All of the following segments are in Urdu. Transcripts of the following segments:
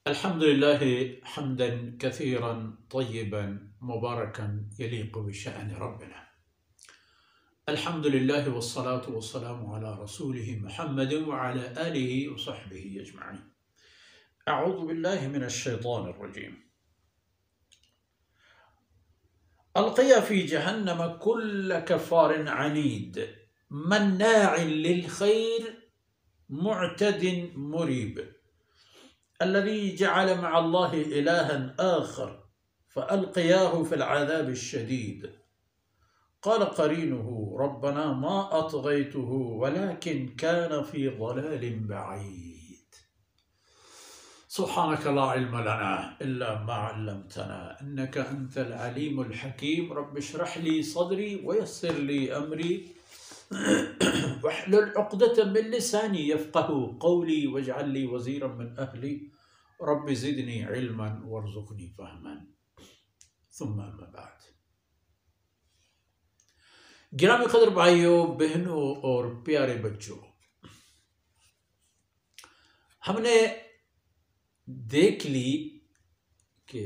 الحمد لله حمدا كثيرا طيبا مباركا يليق بشأن ربنا. الحمد لله والصلاة والسلام على رسوله محمد وعلى آله وصحبه أجمعين. أعوذ بالله من الشيطان الرجيم. ألقي في جهنم كل كفار عنيد مناع للخير معتد مريب الذي جعل مع الله إلها آخر فألقياه في العذاب الشديد. قال قرينه ربنا ما أطغيته ولكن كان في ضلال بعيد. سبحانك لا علم لنا إلا ما علمتنا إنك أنت العليم الحكيم. رب اشرح لي صدري ويسر لي أمري واحلل عقدة من لساني يفقه قولي واجعل لي وزيرا من أهلي رب زدني علما وارزقني فهما. ثم أما بعد. گرامی قدر بھائیوں بہنوں اور پیارے بچوں، ہم نے دیکھ لی کہ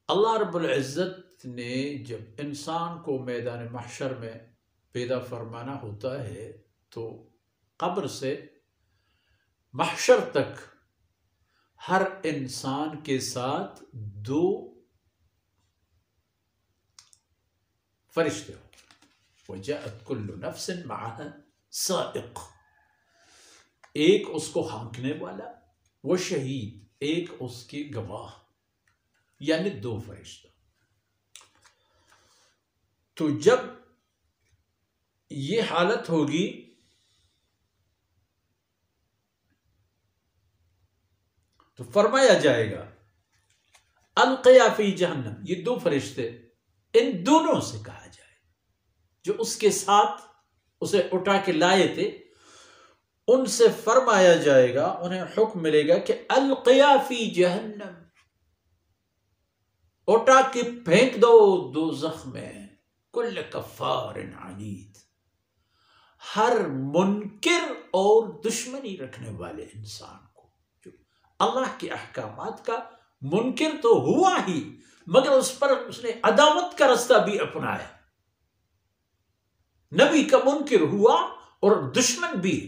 اللہ رب العزت نے جب انسان کو میدان محشر میں پیدا فرمانا ہوتا ہے تو قبر سے محشر تک ہر انسان کے ساتھ دو فرشتے ہوں. وَجَاءَتْ كُلُّ نَفْسٍ مَعَهَا سَائِقٌ، ایک اس کو ہانکنے والا، وہ شہید، ایک اس کی گواہ، یعنی دو فرشتہ. تو جب یہ حالت ہوگی تو فرمایا جائے گا القیا فی جہنم، یہ دو فرشتے، ان دونوں سے کہا جائے جو اس کے ساتھ اسے اٹھا کے لائے تھے، ان سے فرمایا جائے گا، انہیں حکم ملے گا کہ القیا فی جہنم، اٹھا کے پھینک دو دوزخ میں کل کفار عنید، ہر منکر اور دشمنی رکھنے والے انسان کو جو اللہ کے احکامات کا منکر تو ہوا ہی مگر اس پر اس نے عداوت کا رستہ بھی اپنایا، نبی کا منکر ہوا اور دشمن بھی.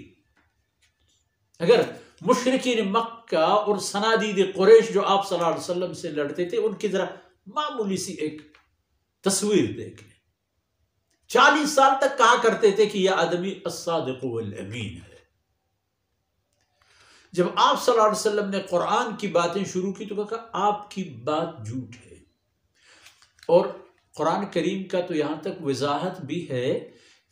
اگر مشرکین مکہ اور صنادید قریش جو آپ صلی اللہ علیہ وسلم سے لڑتے تھے ان کی ذرا معمولی سی ایک تصویر دیکھ لیں. 40 سال تک کہا کرتے تھے کہ یہ آدمی الصادق والامین ہے. جب آپ صلی اللہ علیہ وسلم نے قرآن کی باتیں شروع کی تو کہا آپ کی بات جھوٹ ہے. اور قرآن کریم کا تو یہاں تک وضاحت بھی ہے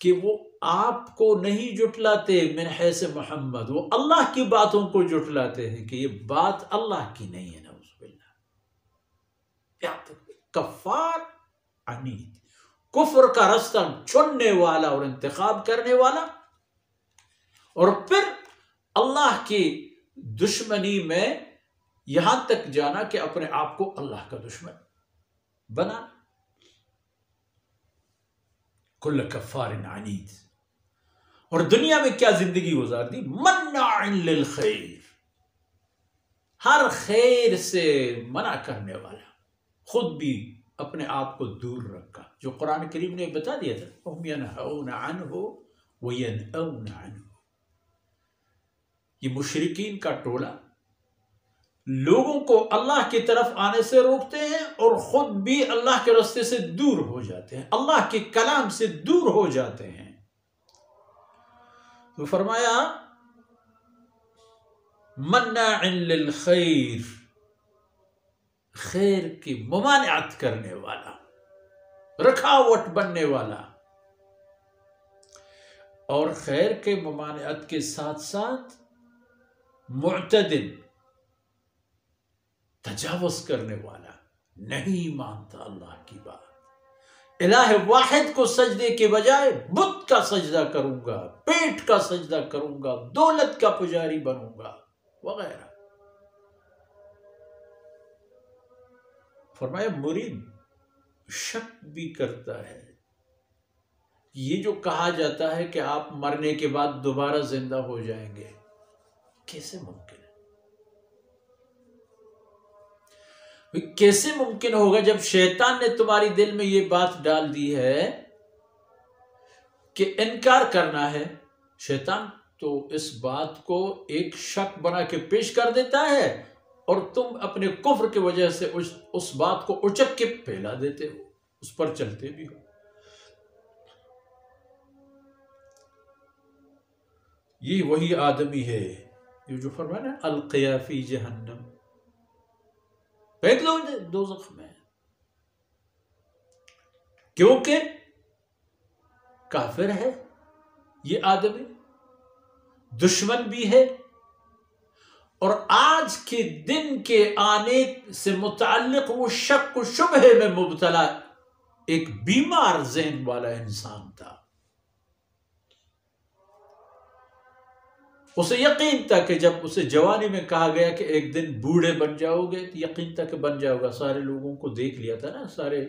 کہ وہ آپ کو نہیں جھٹلاتے من حیث محمد، وہ اللہ کی باتوں کو جھٹلاتے ہیں کہ یہ بات اللہ کی نہیں ہے. نعوذ باللہ. یہاں تک کفار عنید، کفر کا رستہ چننے والا اور انتخاب کرنے والا، اور پھر اللہ کی دشمنی میں یہاں تک جانا کہ اپنے آپ کو اللہ کا دشمن بنا. کل کفار عنید. اور دنیا میں کیا زندگی گزار دی؟ مناع للخیر، ہر خیر سے منع کرنے والا، خود بھی اپنے آپ کو دور رکھا، جو قرآن کریم نے بتا دیا تھا ہم ینہون عنہ وینأون عنہ. یہ مشرکین کا ٹولہ لوگوں کو اللہ کی طرف آنے سے روکتے ہیں اور خود بھی اللہ کے راستے سے دور ہو جاتے ہیں، اللہ کے کلام سے دور ہو جاتے ہیں. تو فرمایا مناع للخیر، خیر کی ممانعت کرنے والا، رکاوٹ بننے والا، اور خیر کے ممانعت کے ساتھ ساتھ معتدل، تجاوز کرنے والا، نہیں مانتا اللہ کی بات. الہ واحد کو سجدے کے بجائے بت کا سجدہ کروں گا، پیٹ کا سجدہ کروں گا، دولت کا پجاری بنوں گا وغیرہ. فرمایا مرید، شک بھی کرتا ہے. یہ جو کہا جاتا ہے کہ آپ مرنے کے بعد دوبارہ زندہ ہو جائیں گے، کیسے ممکن ہے؟ کیسے ممکن ہوگا جب شیطان نے تمہاری دل میں یہ بات ڈال دی ہے کہ انکار کرنا ہے؟ شیطان تو اس بات کو ایک شک بنا کے پیش کر دیتا ہے اور تم اپنے کفر کی وجہ سے اس بات کو اچک کے پھیلا دیتے ہو، اس پر چلتے بھی ہو۔ یہ وہی آدمی ہے یہ جو فرمایا نا القیا فی جہنم، پھینک دو دوزخ میں، کیونکہ کافر ہے یہ آدمی، دشمن بھی ہے، اور آج کے دن کے آنے سے متعلق وہ شک و شبہے میں مبتلا ایک بیمار ذہن والا انسان تھا۔ اسے یقین تھا کہ جب اسے جوانی میں کہا گیا کہ ایک دن بوڑھے بن جاؤ گے، تو یقین تھا کہ بن جاؤ گا۔ سارے لوگوں کو دیکھ لیا تھا نا، سارے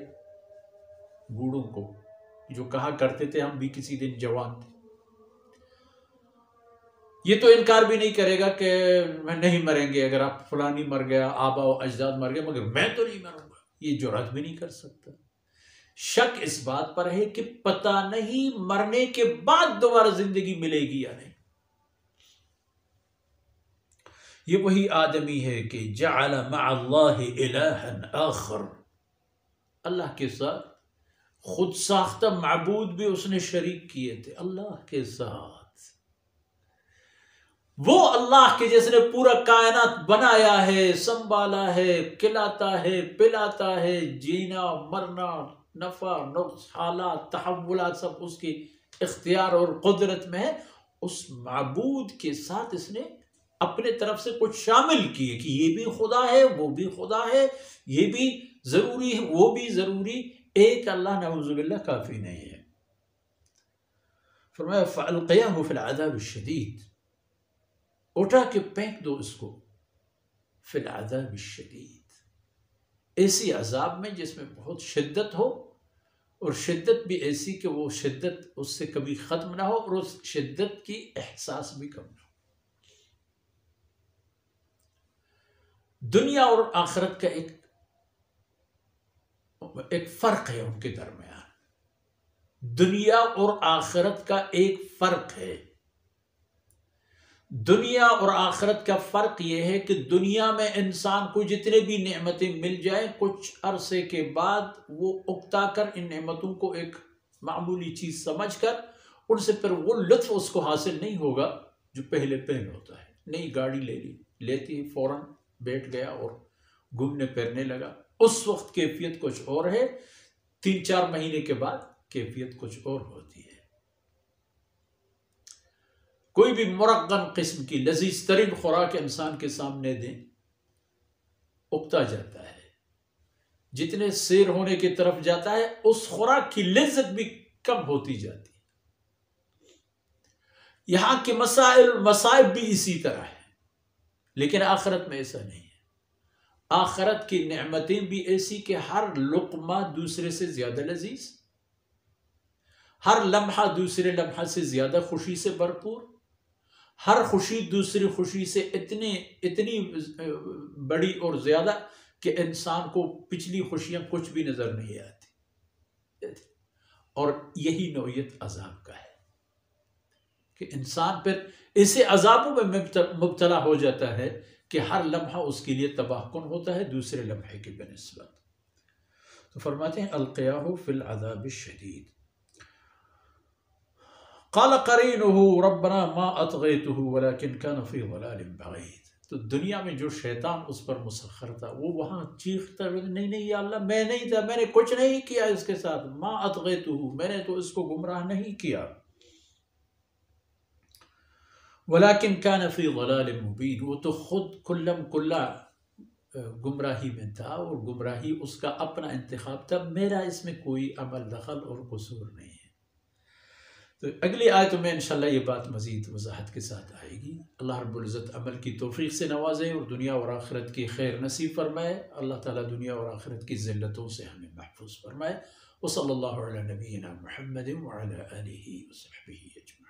بوڑھوں کو جو کہا کرتے تھے ہم بھی کسی دن جوان تھے۔ یہ تو انکار بھی نہیں کرے گا کہ میں نہیں مریں گے، اگر آپ فلانی مر گیا، آبا و اجداد مر گئے، مگر میں تو نہیں مروں گا، یہ جرات بھی نہیں کر سکتا۔ شک اس بات پر ہے کہ پتہ نہیں مرنے کے بعد دوبارہ زندگی ملے گی یا نہیں۔ یہ وہی آدمی ہے کہ جعل مع اللہ الہا آخر، اللہ کے ساتھ خود ساختہ معبود بھی اس نے شریک کیے تھے اللہ کے ساتھ۔ وہ اللہ کے جس نے پورا کائنات بنایا ہے، سنبھالا ہے، کھلاتا ہے، پلاتا ہے، جینا مرنا، نفع نقص، حالات تحولات سب اس کی اختیار اور قدرت میں ہے، اس معبود کے ساتھ اس نے اپنے طرف سے کچھ شامل کیے کہ یہ بھی خدا ہے، وہ بھی خدا ہے، یہ بھی ضروری ہے، وہ بھی ضروری، ایک اللہ نعوذ باللہ کافی نہیں ہے۔ فرمایا فَأَلْقَيَاهُ فِي الْعَذَابِ الشَّدِيدِ، اٹھا کے پھینک دو اس کو، فی العذاب الشدید، ایسی عذاب میں جس میں بہت شدت ہو، اور شدت بھی ایسی کہ وہ شدت اس سے کبھی ختم نہ ہو اور اس شدت کی احساس بھی کم نہ ہو۔ دنیا اور آخرت کا ایک فرق ہے ان کے درمیان، دنیا اور آخرت کا ایک فرق ہے۔ دنیا اور آخرت کا فرق یہ ہے کہ دنیا میں انسان کو جتنے بھی نعمتیں مل جائیں، کچھ عرصے کے بعد وہ اکتا کر ان نعمتوں کو ایک معمولی چیز سمجھ کر ان سے پھر وہ لطف اس کو حاصل نہیں ہوگا جو پہلے ہوتا ہے۔ نئی گاڑی لیتی ہے، فوراً بیٹھ گیا اور گھومنے پھرنے لگا، اس وقت کیفیت کچھ اور ہے، 3-4 مہینے کے بعد کیفیت کچھ اور ہوتی ہے۔ کوئی بھی مرغن قسم کی لذیذ ترین خوراک انسان کے سامنے دیں، اکتا جاتا ہے، جتنے سیر ہونے کی طرف جاتا ہے اس خوراک کی لذت بھی کم ہوتی جاتی ہے۔ یہاں کے مصائب بھی اسی طرح ہے، لیکن آخرت میں ایسا نہیں ہے۔ آخرت کی نعمتیں بھی ایسی کہ ہر لقمہ دوسرے سے زیادہ لذیذ، ہر لمحہ دوسرے لمحہ سے زیادہ خوشی سے بھرپور، ہر خوشی دوسری خوشی سے اتنی بڑی اور زیادہ کہ انسان کو پچھلی خوشیاں کچھ بھی نظر نہیں آتی۔ اور یہی نوعیت عذاب کا ہے کہ انسان پھر ایسے عذابوں میں مبتلا ہو جاتا ہے کہ ہر لمحہ اس کے لیے تباہ کن ہوتا ہے دوسرے لمحے کی بنسبت۔ تو فرماتے ہیں القیاہ فی العذاب الشدید۔ قال قرینہ ربنا ما اطغیتہ ولکن کان فی ضلال بعید۔ تو دنیا میں جو شیطان اس پر مسخر تھا وہ وہاں چیختا، نہیں یا اللہ میں نہیں تھا، میں نے کچھ نہیں کیا اس کے ساتھ، ما اطغیتہ، میں نے تو اس کو گمراہ نہیں کیا، ولیکن کان فی ضلال مبین، وہ تو خود کلم کلا گمراہی میں تھا، اور گمراہی اس کا اپنا انتخاب تھا، میرا اس میں کوئی عمل دخل اور قصور نہیں ہے۔ تو اگلی آیتوں میں انشاءاللہ یہ بات مزید وضاحت کے ساتھ آئے گی۔ اللہ رب العزت عمل کی توفیق سے نوازے اور دنیا اور آخرت کی خیر نصیب فرمائے۔ اللہ تعالیٰ دنیا اور آخرت کی ذلتوں سے ہمیں محفوظ فرمائے۔ وصلی اللہ علی نبینا محمد وعلی آلہ وصحبہ اجمعین۔